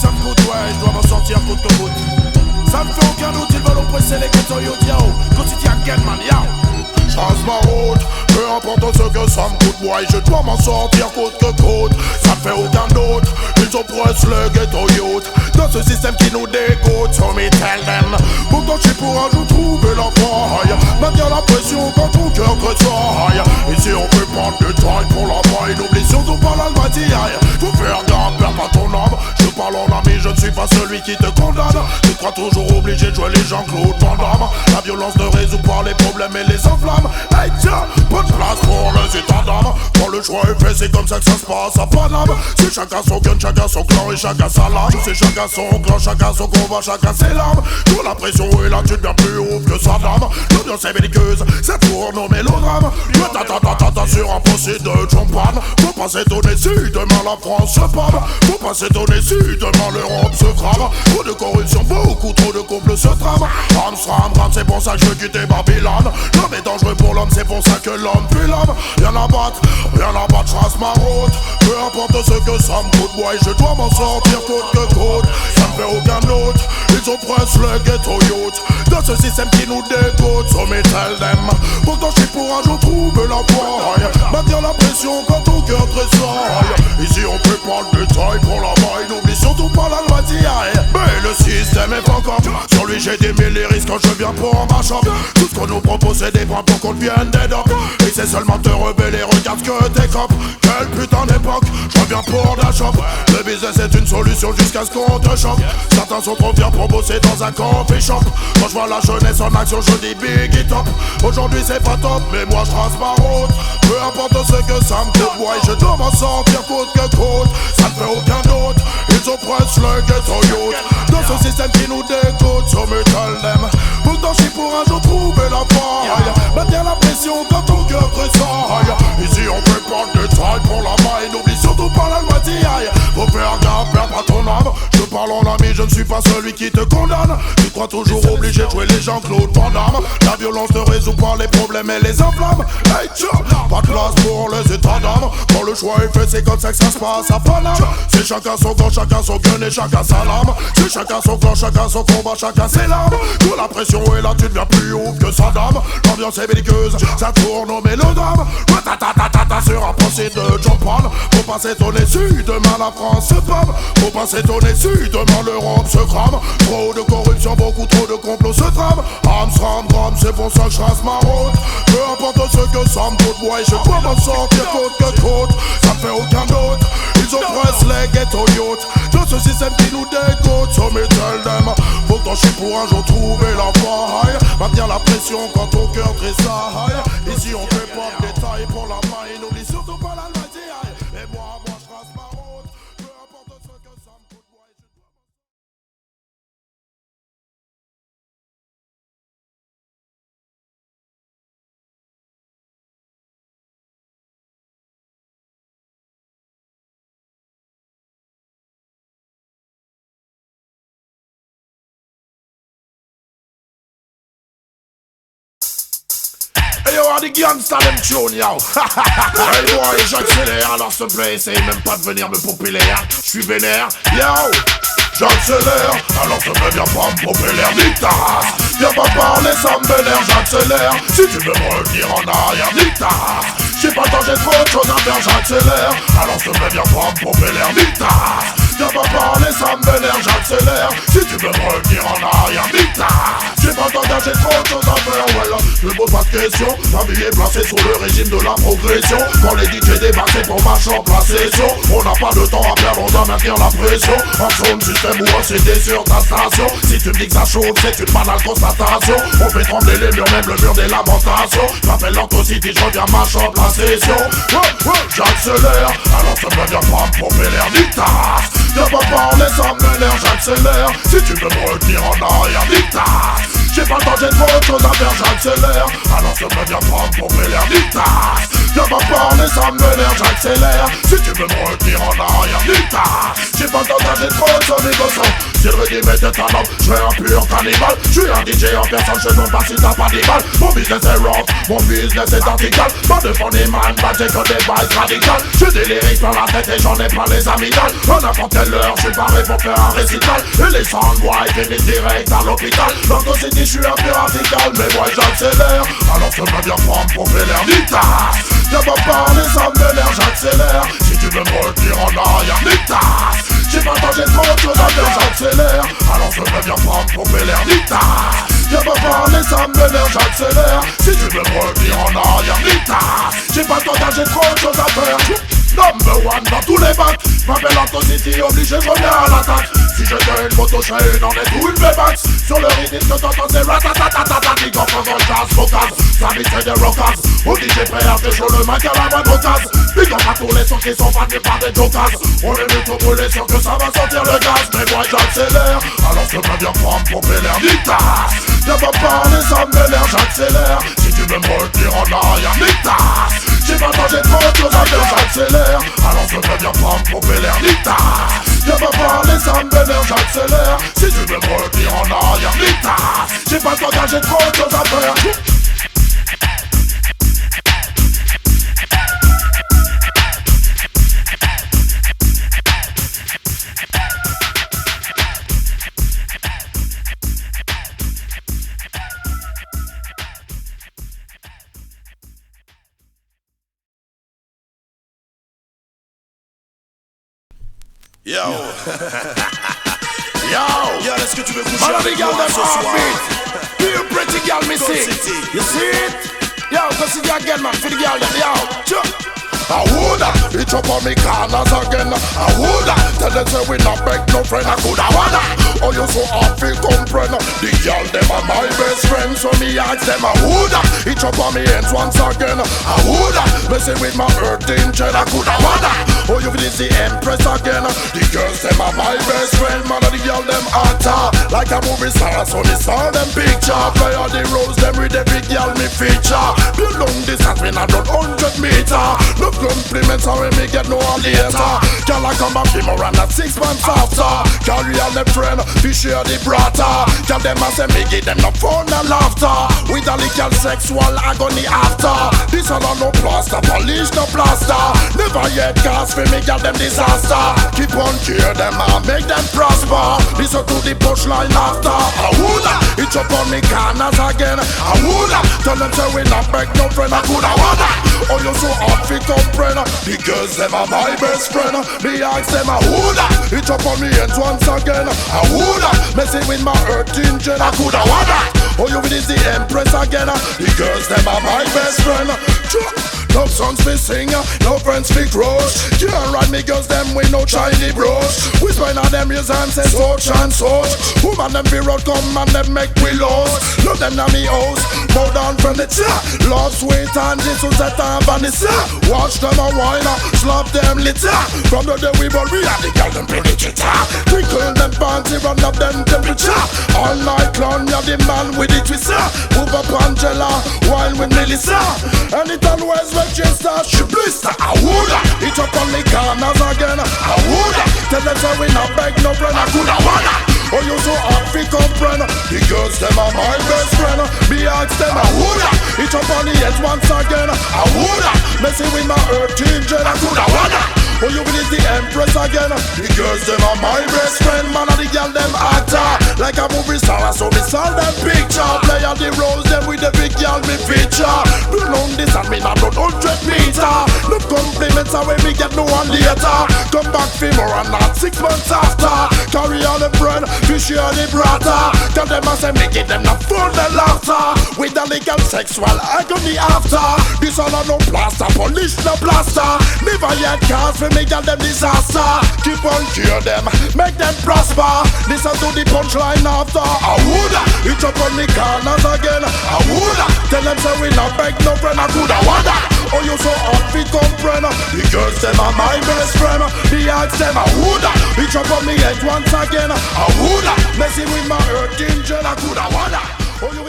ça me coûte, ouais, je dois m'en sortir coûte que coûte. Ça me fait aucun doute, ils veulent oppresser les ghettos, yo, yao. Quotidien, man, yao. Change ma route, peu importe ce que ça me coûte, ouais, je dois m'en sortir coûte que coûte. Ça me fait aucun doute, ils oppressent le ghetto youth dans ce système qui nous dégoûte, so me tell them. Pourtant je suis pour un jour trouver la faille, maintenir la pression quand ton cœur tressaille. Ici on peut prendre du temps pour la maille, n'oublie surtout pas l'almatiaille. Faut faire gaffe, perds pas ton âme. Je parle en ami, je ne suis pas celui qui te condamne. Tu crois toujours obligé de jouer les Jean-Claude Van Damme. La violence ne résout pas les problèmes et les enflammes. Hey tiens, pas de place pour les états d'âme. Quand le choix est fait, c'est comme ça que ça se passe à Paname. C'est chacun son gun, chacun son clan et chacun sa lame. C'est chacun son clan, chacun son combat, chacun ses larmes. Quand la pression est là, tu deviens plus ouf que sa dame. L'ambiance est belliqueuse, ça tourne au mélodrame. Ta sur un procès de champagne. Faut pas s'étonner si demain la France se pâme. Faut pas s'étonner si demain l'Europe se crame. Trop de corruption, beaucoup trop de couples se trament. Ram, c'est pour ça que je veux quitter Babylone. L'homme est dangereux pour l'homme, c'est pour ça que l'homme tue l'homme. Rien à battre, je trace ma route. Peu importe ce que ça me coûte, ouais, je dois m'en sortir coûte que coûte. Ça me fait aucun doute, ils oppressent le ghetto youth dans ce système qui nous dégoûte, so me tell them. Pourtant je suis pour un jour trouver la faille, maintenir la pression quand ton cœur tressaille. Ici on peut prendre du détail pour la maille, n'oublie surtout pas la loi d'hier. Mais le système est pas comme sur lui j'ai des mille risques quand je viens pour ma shop. Tout ce qu'on nous propose c'est des bras pour qu'on devienne des docs. Et c'est seulement te rebeller, regarde ce que t'es cop. Quelle putain d'époque, je reviens pour la shop. Le business est une solution jusqu'à ce qu'on te choque. Certains sont trop fiers pour bosser dans un coffee shop. Quand je vois la jeunesse en action je dis big it up. Aujourd'hui c'est pas top mais moi je trace ma route. Peu importe ce que ça me coûte, ouais, je dois m'en sortir coûte que coûte. Ça ne fait aucun doute, ils oppressent le ghetto youth dans ce système qui nous dégoûte, so me tell them. Pourtant je suis pour un jour trouver la faille, maintenir la pression quand ton cœur tressaille. Ici on peut prendre du taille pour la maille, n'oublie surtout pas la loi d'hier. Faut faire gaffe, perds pas ton âme. Je parle en ami, je ne suis pas celui qui te condamne. Tu crois toujours obligé de jouer les Jean-Claude Van Damme. La violence ne résout pas les problèmes et les enflammes. Hey tiens, pas de place pour les états d'âme. Quand le choix est fait, c'est comme ça que ça se passe à Paname. C'est chacun son camp, chacun son gun et chacun sa lame. C'est chacun son clan, chacun son combat, chacun ses larmes. Quand la pression est là, tu deviens plus ouf que sa dame. L'ambiance est belliqueuse, ça tourne au mélodrame. Sur un procès de John Paul. Faut pas s'étonner si demain la France se pâme. Faut pas s'étonner si demain l'Europe se crame. Trop de corruption, beaucoup trop de complots se trament. Ram, c'est pour ça que je trace ma route. Peu importe ce que ça me coûte, ouais, je dois m'en sortir coûte que coûte. Ça me fait aucun doute, ils oppressent les ghetto youth dans ce système qui nous dégoûte, so me tell them. Pourtant je suis pour un jour trouver la faille, maintenir la pression quand ton cœur tressaille. Ici on fait pas de détails pour la maille, n'oublie surtout pas la loi d'hier. Et moi je trace ma route. Peu importe ce que ça me coûte, ouais, je dois... Hey yo, des gangsters them tune yo. Hey boy, j'accélère, alors s'il te plaît, essaye même pas de venir me popper l'air. J'suis vénère, yo. J'accélère, alors te viens pas me popper l'air, nique ta race. Viens pas parler, ça me vénère, j'accélère. Si tu veux me revenir en arrière, nique ta race. J'ai pas le temps, j'ai trop de choses à faire, j'accélère. Alors te viens pas me popper l'air, nique ta race. Viens pas parler, ça me vénère, j'accélère. Si tu veux me revenir en arrière, nique ta race. J'ai pas le temps, j'ai trop de choses à faire, voilà. Je me pose pas de questions, ma vie est placée sous le régime de la progression. Quand les DJ débarquent, c'est pour ma chambre, la session. On n'a pas de temps à perdre, on doit maintenir la pression. En zone système ou en CD sur ta station. Si tu me dis que ça chauffe, c'est une banale constatation. On fait trembler les murs, même le mur des lamentations. J'appelle l'Antocity, je reviens ma chambre, la session. J'accélère, alors ça me vient pas me pomper l'air, nique ta race. Viens pas parler, ça m'énerve, j'accélère. Si tu veux me retenir en arrière, nique ta race. J'ai pas le temps, j'ai trop de choses à faire, j'accélère. Alors ça me vient pas me pomper l'air, nique ta race. Viens va parler, ça me vénère, j'accélère. Si tu veux me retenir en arrière, nique-ta. J'ai pas le temps d'âger trop de son négociant. Si le régime était un homme, je serais un pur cannibale. Je suis un DJ en personne, je ne pas si t'as pas des balles. Mon business est rough, mon business est vertical. Pas de fond des man, bah j'ai que des bails radicales. J'ai des lyrics dans la tête et j'en ai pas les amygdales. À n'importe quelle heure, je suis paré pour faire un récital. Et les soundboys finissent direct à l'hôpital. Dans ton city, je suis un peu radical, mais moi j'accélère. Alors je me bien prendre pour faire l'air d'Ita. Viens pas parler, ça me vénère, j'accélère. Si tu veux me retenir en arrière, Nita. J'ai pas le temps, j'ai trop de choses à faire, j'accélère. Alors je me bien prendre pour faire l'air d'Ita. Viens pas parler, ça me vénère, j'accélère. Si tu veux me retenir en arrière, Nita. J'ai pas le temps, j'ai trop de choses à faire. Number one dans tous les bacs. M'appelle Anton City, obligé, je reviens à l'attaque. Si j'étais une moto, j'ai une en est ou une V-Max. Sur le rythme que t'entends, c'est ratatatatata. Qui comprend dans le jazz, focus. Ça vite c'est des rockers. Au DJ prêt à faire chaud le mic à la moindre occasion. Puis quand pas tous les sons qui sont faits par des jokers. On est venu tout brûler, sûr que ça va sortir le gaz. Mais moi j'accélère, alors je peux bien prendre pour l'air Nita. Viens pas parler, ça me vénère, j'accélère. Si tu veux me retenir en arrière, Nita. J'ai pas le temps, j'ai trop de choses à faire, j'accélère. Alors je peux bien prendre pour l'air Nita. Viens pas parler, ça me vénère, j'accélère. Si tu veux me retenir en arrière, Nita. J'ai pas le temps, j'ai trop de choses à faire. Yo. Yo, est-ce que tu veux coucher avec moi ce soir? Feel pretty girl, me see. You see it? Yo, go see the again, man. For the girl, yo. I woulda, it up on me corners again. I woulda, tell them say we not beg no friend. I coulda wanna. Oh, you so hard feel comprehend. The girl them are my best friend, so me ask them. I woulda, it up on me hands once again. I woulda, messing with my earth angel. I coulda wanna. Oh, you feel the empress again. The girls them are my best friend. Man, the girl them hotter like a movie star. So me saw them picture. Play all the roles them with the big girl me feature. Build long distance when I run 100 meter. No compliments are when me get no later. Girl I come back him around at 6 months after. Carry all the friend, we share the brata. Girl them a say me give them no fun and laughter. With a little sexual agony after. This all no plaster, polish no plaster. Never yet cast for me girl them disaster. Keep on cheer them and make them prosper. Listen to the punchline after. I woulda, it's up on me corners again. I woulda, tell them say we not beg no friend. I coulda wanna. Oh you so hard fi comprehend. The girls them are my best friend. Me ask them I woulda, it's up on me hands once again. I woulda, messing with my earth engine. I coulda wanna. Oh you is the empress again. The girls them are my best friend. No songs fi sing, no friends fi crush. Can't ride me girls them with no shiny brush. We spend on them years and say such and such. Woman them be road come and them make we lost. Love them na me house, more than furniture. Love sweet and Jesus at and Vanessa. Watch them a wine, slap them litter. From the day we born we have the girl them play the guitar. Twinkle them panty, run up them temperature. All night long we have the man with the twister. Move up Angela, wine with Melissa. Anytime where's Manchester, she blister. I woulda, it up on the corners again. I woulda, tell them say we not beg no friend. I coulda wanna. Oh you so hard fi comprehend. The girls them are my best friend. Me ask them I woulda, it up on the head once again. I woulda, messing with my earth angel. I coulda wanna. Oh you is the empress again. The girls them are my best friend. Man and the girl them actor like a movie star. So me saw them picture. Play all the roles them with the big girl me feature. Build on this and me not run 100 meter. No compliments are when me get no one later. Come back for more and not 6 months after. Carry all the bread, we share the brata. Tell them I say me give them the fun and laughter. With the legal sexual agony after. This all a no plaster, polish no plaster. Never yet cast for me girl them disaster. Keep on cheer them, make them prosper. Listen to the punchline after. I woulda, it up on me corners again. I woulda, tell them say we not beg no friend. I coulda wanna. Oh you so hard fi comprehend. The girls them are my best friend. Me ask them I woulda, it up on me head once again. I woulda, messing with my earth angel. I coulda wanna. Oh you